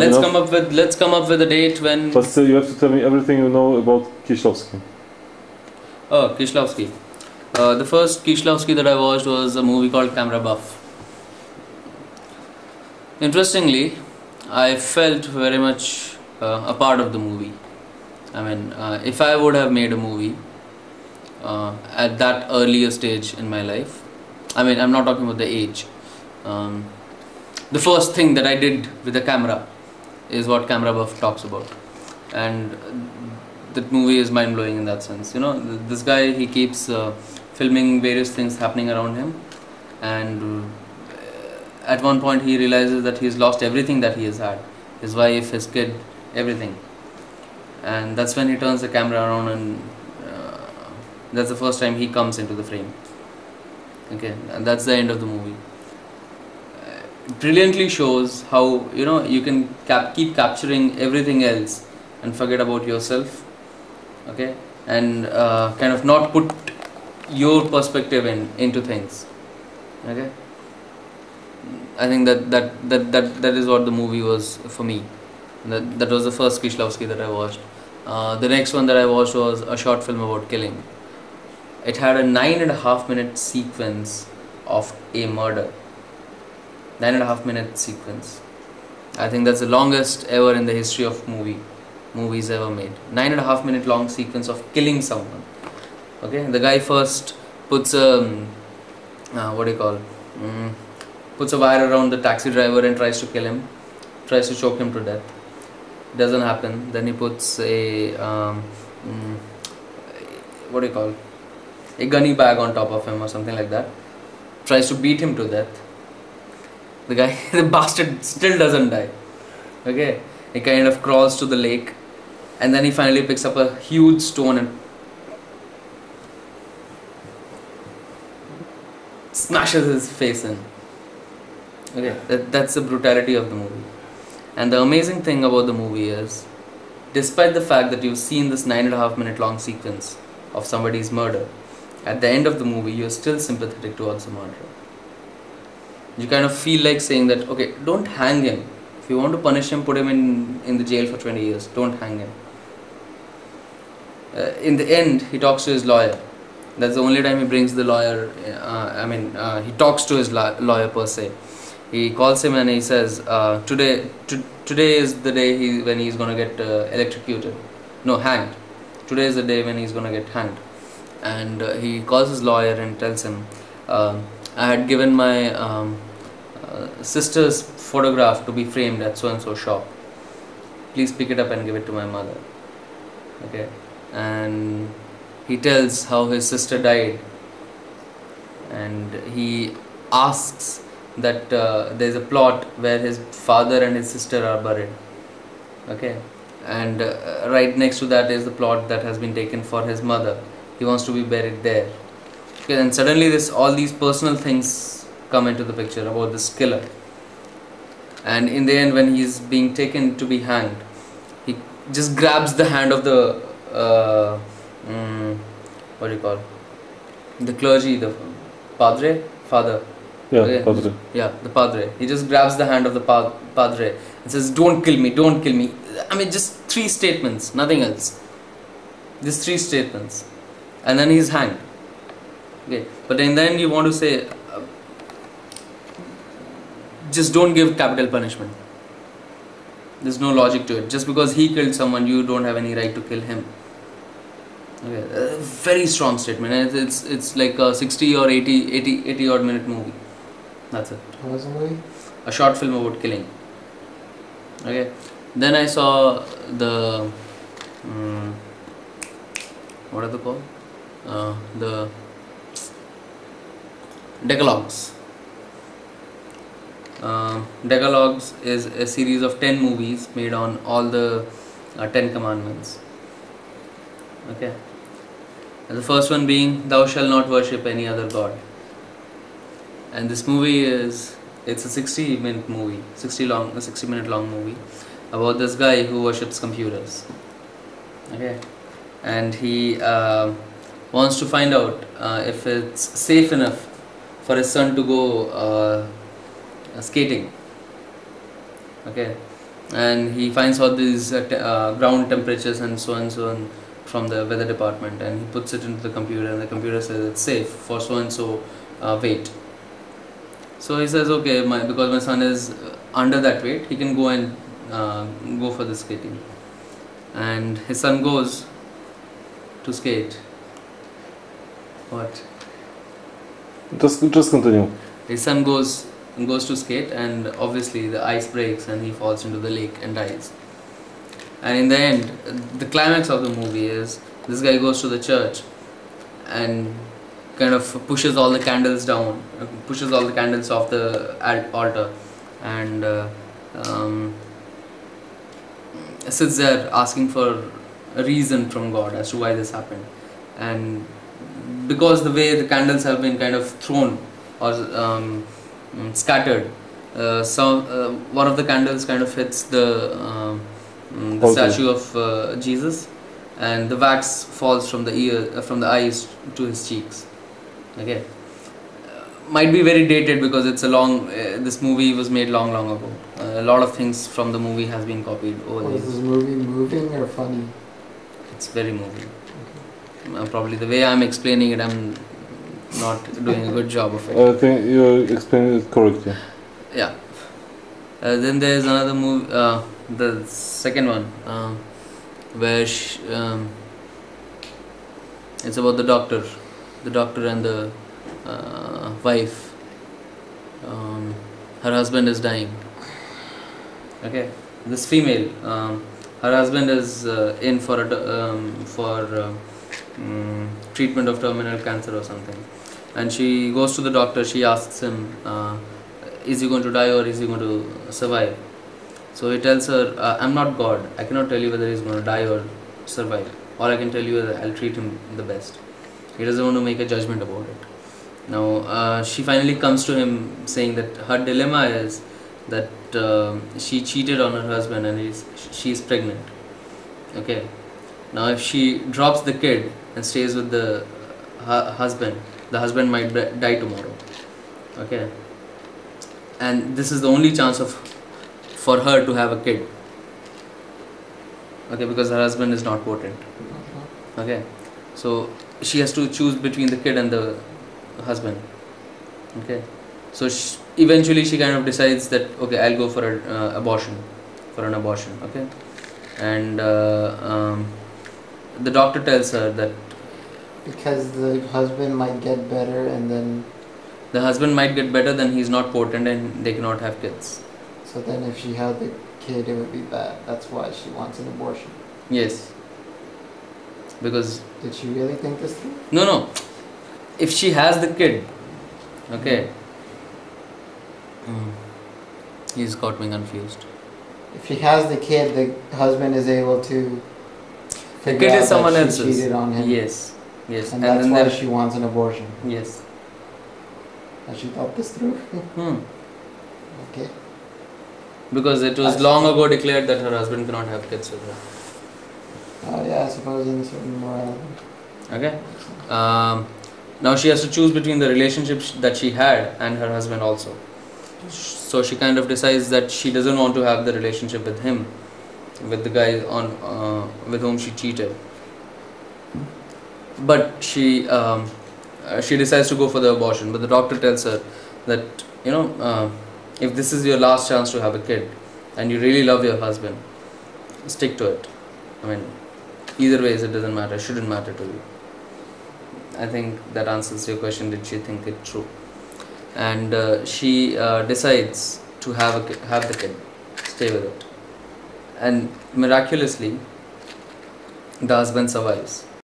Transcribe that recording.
let's come up with a date when. But still, you have to tell me everything you know about Kieślowski. Oh, Kieślowski. The first Kieślowski that I watched was a movie called Camera Buff. Interestingly, I felt very much a part of the movie. I mean, if I would have made a movie at that earlier stage in my life, I mean, I'm not talking about the age. The first thing that I did with the camera is what Camera Buff talks about, and that movie is mind-blowing in that sense. You know, this guy, he keeps filming various things happening around him, and at one point he realizes that he's lost everything that he has had, his wife, his kid, everything, and that's when he turns the camera around, and that's the first time he comes into the frame. Okay, and that's the end of the movie. It brilliantly shows how, you know, you can keep capturing everything else and forget about yourself. Okay, and kind of not put your perspective into things. Okay, I think that is what the movie was for me. That was the first Kieślowski that I watched. The next one that I watched was a short film about killing. It had a 9.5 minute sequence of a murder. 9.5 minute sequence. I think that's the longest ever in the history of movies ever made. 9.5 minute long sequence of killing someone. Okay, the guy first puts a puts a wire around the taxi driver and tries to kill him, tries to choke him to death. Doesn't happen. Then he puts a a gunny bag on top of him or something like that. Tries to beat him to death. The guy, the bastard, still doesn't die. Okay, he kind of crawls to the lake, and then he finally picks up a huge stone and smashes his face in. Okay, that's the brutality of the movie. And the amazing thing about the movie is, despite the fact that you've seen this 9.5 minute long sequence of somebody's murder, at the end of the movie you're still sympathetic towards the murderer. You kind of feel like saying that, okay, don't hang him. If you want to punish him, put him in the jail for 20 years. Don't hang him. In the end, he talks to his lawyer. That's the only time he brings the lawyer. He talks to his lawyer per se. He calls him and he says, today is the day when he's going to get electrocuted. No, hanged. Today is the day when he's going to get hanged. And he calls his lawyer and tells him, I had given my sister's photograph to be framed at so and so shop. Please pick it up and give it to my mother. Okay, and he tells how his sister died, and he asks that there's a plot where his father and his sister are buried. Okay, and right next to that is the plot that has been taken for his mother. He wants to be buried there. Okay, and suddenly all these personal things come into the picture about this killer. And in the end, when he's being taken to be hanged, he just grabs the hand of the the clergy, the father. Yeah, okay. padre. Yeah, the padre. He just grabs the hand of the padre and says, "Don't kill me, don't kill me." I mean, just 3 statements, nothing else. Just 3 statements, and then he's hanged. Okay, but in the end, you want to say, just don't give capital punishment. There's no logic to it. Just because he killed someone, you don't have any right to kill him. Okay, very strong statement, and it's like a 60 or 80 odd minute movie. That's it. What was the movie? A short film about killing. Okay, then I saw the what are they called? The Decalogues. Decalogues is a series of 10 movies made on all the 10 commandments. Okay, and the first one being, "Thou shalt not worship any other god." And this movie it's a 60-minute movie, 60-minute long movie about this guy who worships computers. Okay, and he wants to find out if it's safe enough for his son to go skating. Okay, and he finds out these ground temperatures and so on from the weather department, and he puts it into the computer, and the computer says it's safe for so and so weight. So he says, okay, because my son is under that weight, he can go and go for the skating. And his son goes to skate. What? Just continue. His son goes to skate, and obviously the ice breaks and he falls into the lake and dies. And in the end, the climax of the movie is this guy goes to the church and kind of pushes all the candles down, pushes all the candles off the altar, and sits there asking for a reason from God as to why this happened. And because the way the candles have been kind of thrown or scattered, one of the candles kind of hits the statue of Jesus, and the wax falls from the eyes to his cheeks. Okay, might be very dated because it's a long. This movie was made long ago. A lot of things from the movie has been copied over the years. Was this movie moving or funny? It's very moving. Okay. Probably the way I'm explaining it, I'm not doing a good job of it. I think you explained it correctly. Yeah. Then there's another movie, the second one, where it's about the doctor and the wife. Her husband is dying. Okay, this female, her husband is in for treatment of terminal cancer or something, and she goes to the doctor. She asks him, is he going to die or is he going to survive? So he tells her, I'm not God, I cannot tell you whether he's going to die or survive. All I can tell you is that I'll treat him the best. He doesn't want to make a judgment about it. Now she finally comes to him saying that her dilemma is that she cheated on her husband and she's pregnant. Okay. Now if she drops the kid and stays with the husband, the husband might die tomorrow. Okay. And this is the only chance for her to have a kid. Okay, because her husband is not potent. Okay. So she has to choose between the kid and the husband. Okay. So eventually she kind of decides that, okay, I'll go for an abortion. Okay. And the doctor tells her that because the husband might get better, and then the husband might get better, then he's not potent and they cannot have kids. So then if she had the kid, it would be bad. That's why she wants an abortion. Yes. Because did she really think this through? No. If she has the kid, okay. He's got me confused. If she has the kid, the husband is able to the kid is someone else's. else's. Cheated on him. Yes. And that's why she wants an abortion. Yes. Has she thought this through? Okay. Because it was long ago declared that her husband cannot have kids with her. Oh yeah, I suppose in certain morality. Okay. Now she has to choose between the relationship that she had and her husband also. So she kind of decides that she doesn't want to have the relationship with him, with the guy with whom she cheated. But she decides to go for the abortion. But the doctor tells her that, if this is your last chance to have a kid and you really love your husband, stick to it. I mean, either ways it doesn't matter, it shouldn't matter to you. I think that answers your question, did she think it true? And she decides to have the kid, stay with it. And miraculously, the husband survives.